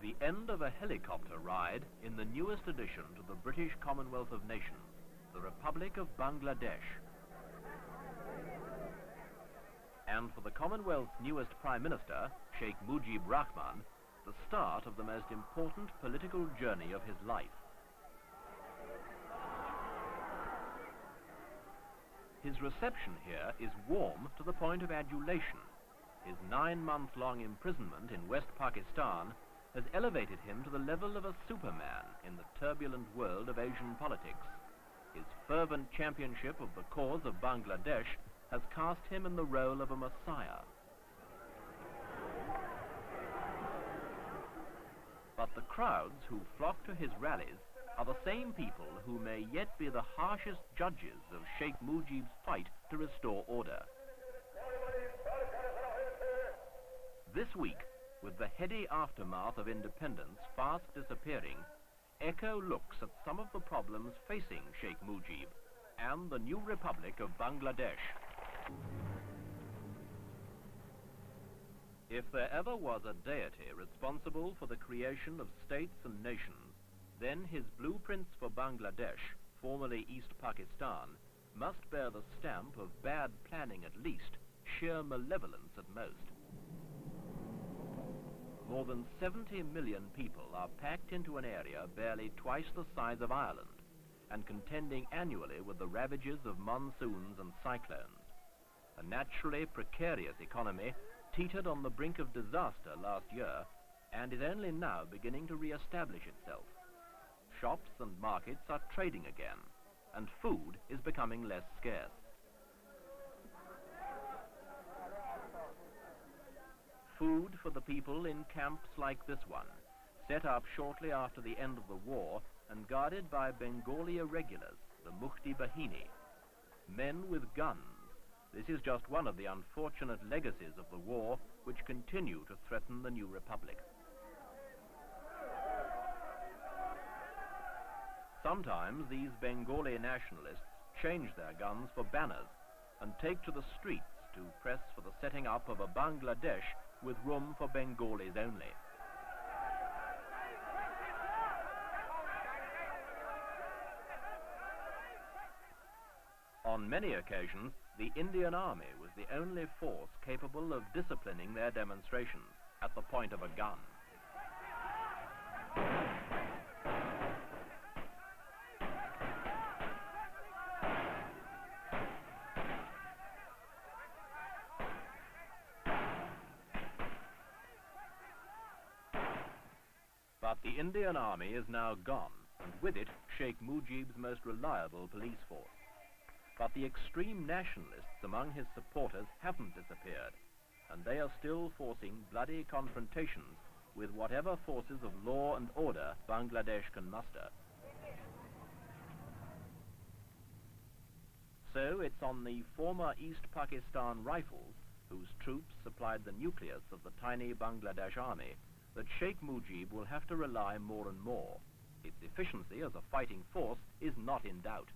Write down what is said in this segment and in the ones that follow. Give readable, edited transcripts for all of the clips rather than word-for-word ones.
The end of a helicopter ride in the newest addition to the British Commonwealth of Nations, the Republic of Bangladesh. And for the Commonwealth's newest Prime Minister, Sheikh Mujib Rahman, the start of the most important political journey of his life. His reception here is warm to the point of adulation. His 9-month-long imprisonment in West Pakistan has elevated him to the level of a superman in the turbulent world of Asian politics. His fervent championship of the cause of Bangladesh has cast him in the role of a messiah. But the crowds who flock to his rallies are the same people who may yet be the harshest judges of Sheikh Mujib's fight to restore order. This week, with the heady aftermath of independence fast disappearing, Echo looks at some of the problems facing Sheikh Mujib and the new Republic of Bangladesh. If there ever was a deity responsible for the creation of states and nations, then his blueprints for Bangladesh, formerly East Pakistan, must bear the stamp of bad planning at least, sheer malevolence at most. More than 70 million people are packed into an area barely twice the size of Ireland, and contending annually with the ravages of monsoons and cyclones. A naturally precarious economy teetered on the brink of disaster last year, and is only now beginning to re-establish itself. Shops and markets are trading again, and food is becoming less scarce. Food for the people in camps like this one, set up shortly after the end of the war and guarded by Bengali irregulars, the Mufti Bahini. Men with guns. This is just one of the unfortunate legacies of the war which continue to threaten the new republic. Sometimes these Bengali nationalists change their guns for banners and take to the streets to press for the setting up of a Bangladesh with room for Bengalis only. On many occasions, the Indian Army was the only force capable of disciplining their demonstrations at the point of a gun. But the Indian Army is now gone, and with it, Sheikh Mujib's most reliable police force. But the extreme nationalists among his supporters haven't disappeared, and they are still forcing bloody confrontations with whatever forces of law and order Bangladesh can muster. So it's on the former East Pakistan Rifles, whose troops supplied the nucleus of the tiny Bangladesh army, that Sheikh Mujib will have to rely more and more. Its efficiency as a fighting force is not in doubt.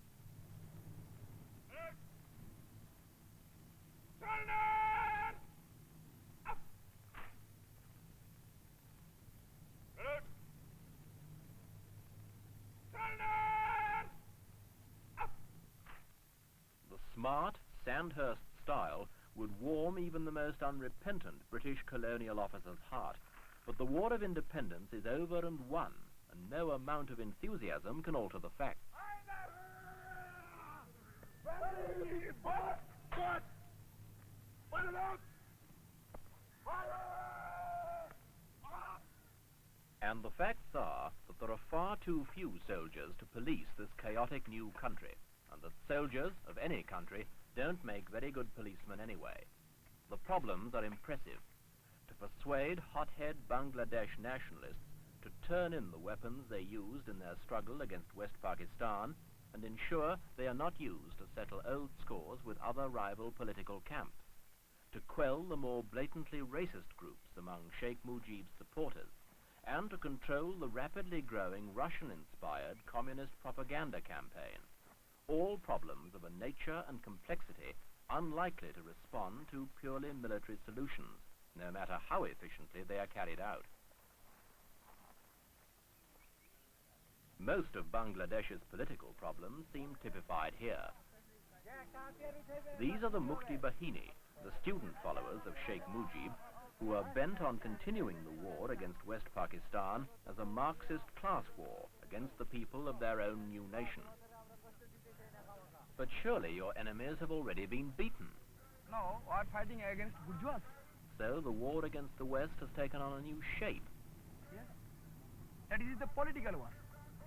The smart, Sandhurst style would warm even the most unrepentant British colonial officer's heart, but the War of Independence is over and won, and no amount of enthusiasm can alter the facts. And the facts are that there are far too few soldiers to police this chaotic new country, and that soldiers of any country don't make very good policemen anyway. The problems are impressive. To persuade hothead Bangladesh nationalists to turn in the weapons they used in their struggle against West Pakistan and ensure they are not used to settle old scores with other rival political camps. To quell the more blatantly racist groups among Sheikh Mujib's supporters, and to control the rapidly growing Russian-inspired communist propaganda campaign. All problems of a nature and complexity unlikely to respond to purely military solutions, no matter how efficiently they are carried out. Most of Bangladesh's political problems seem typified here. These are the Mukti Bahini, the student followers of Sheikh Mujib, who are bent on continuing the war against West Pakistan as a Marxist class war against the people of their own new nation. But surely your enemies have already been beaten. No, we are fighting against bourgeois. So the war against the West has taken on a new shape. Yes. That is the political war,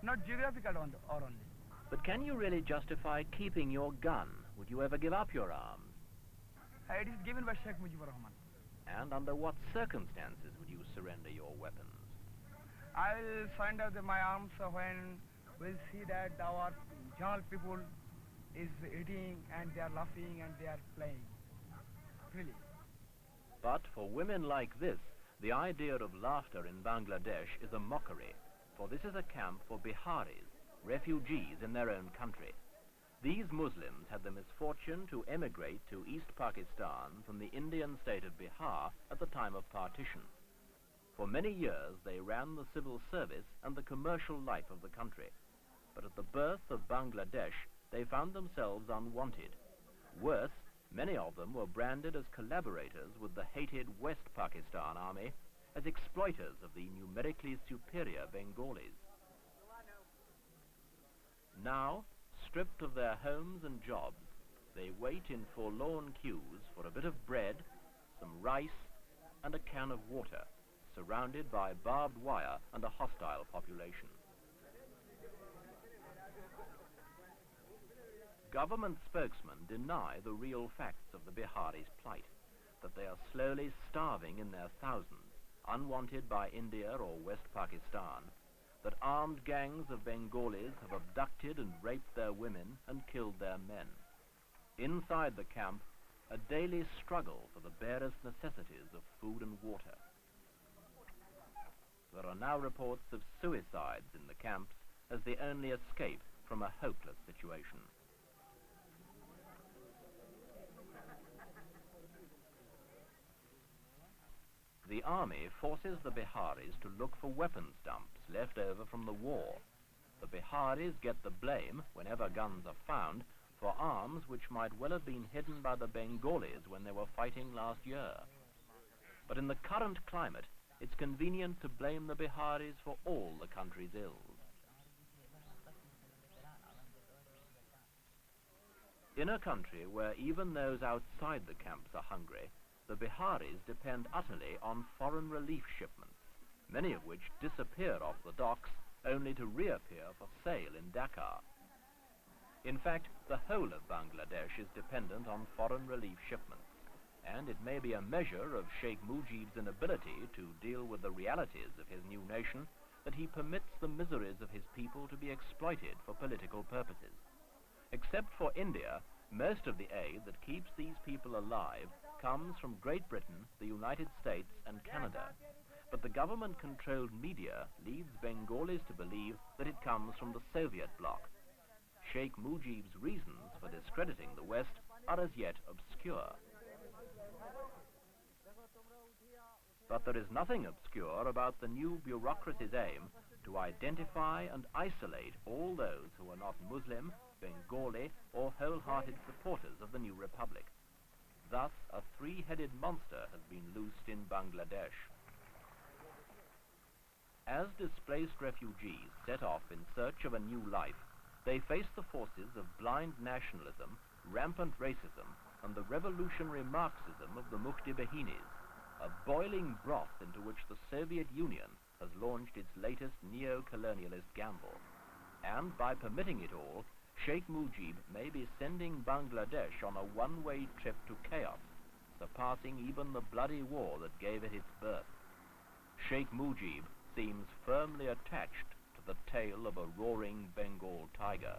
not geographical one or only. But can you really justify keeping your gun? Would you ever give up your arms? It is given by Sheikh Mujibur Rahman. And under what circumstances would you surrender your weapons? I will surrender my arms when we'll see that our young people is eating and they are laughing and they are playing. Really. But for women like this, the idea of laughter in Bangladesh is a mockery, for this is a camp for Biharis, refugees in their own country. These Muslims had the misfortune to emigrate to East Pakistan from the Indian state of Bihar at the time of partition. For many years they ran the civil service and the commercial life of the country. But at the birth of Bangladesh, they found themselves unwanted. Worse, many of them were branded as collaborators with the hated West Pakistan army, as exploiters of the numerically superior Bengalis. Now, stripped of their homes and jobs, they wait in forlorn queues for a bit of bread, some rice, and a can of water, surrounded by barbed wire and a hostile population. Government spokesmen deny the real facts of the Biharis' plight, that they are slowly starving in their thousands, unwanted by India or West Pakistan, that armed gangs of Bengalis have abducted and raped their women and killed their men. Inside the camp, a daily struggle for the barest necessities of food and water. There are now reports of suicides in the camps as the only escape from a hopeless situation. The army forces the Biharis to look for weapons dumps left over from the war. The Biharis get the blame, whenever guns are found, for arms which might well have been hidden by the Bengalis when they were fighting last year. But in the current climate, it's convenient to blame the Biharis for all the country's ills. In a country where even those outside the camps are hungry, the Biharis depend utterly on foreign relief shipments, many of which disappear off the docks only to reappear for sale in Dhaka. In fact, the whole of Bangladesh is dependent on foreign relief shipments, and it may be a measure of Sheikh Mujib's inability to deal with the realities of his new nation that he permits the miseries of his people to be exploited for political purposes. Except for India, most of the aid that keeps these people alive comes from Great Britain, the United States, and Canada. But the government-controlled media leads Bengalis to believe that it comes from the Soviet bloc. Sheikh Mujib's reasons for discrediting the West are as yet obscure. But there is nothing obscure about the new bureaucracy's aim to identify and isolate all those who are not Muslim, Bengali, or wholehearted supporters of the new republic. Thus, a three-headed monster has been loosed in Bangladesh. As displaced refugees set off in search of a new life, they face the forces of blind nationalism, rampant racism, and the revolutionary Marxism of the Mukti Bahinis, a boiling broth into which the Soviet Union has launched its latest neo-colonialist gamble. And by permitting it all, Sheikh Mujib may be sending Bangladesh on a one-way trip to chaos, surpassing even the bloody war that gave it its birth. Sheikh Mujib seems firmly attached to the tail of a roaring Bengal tiger.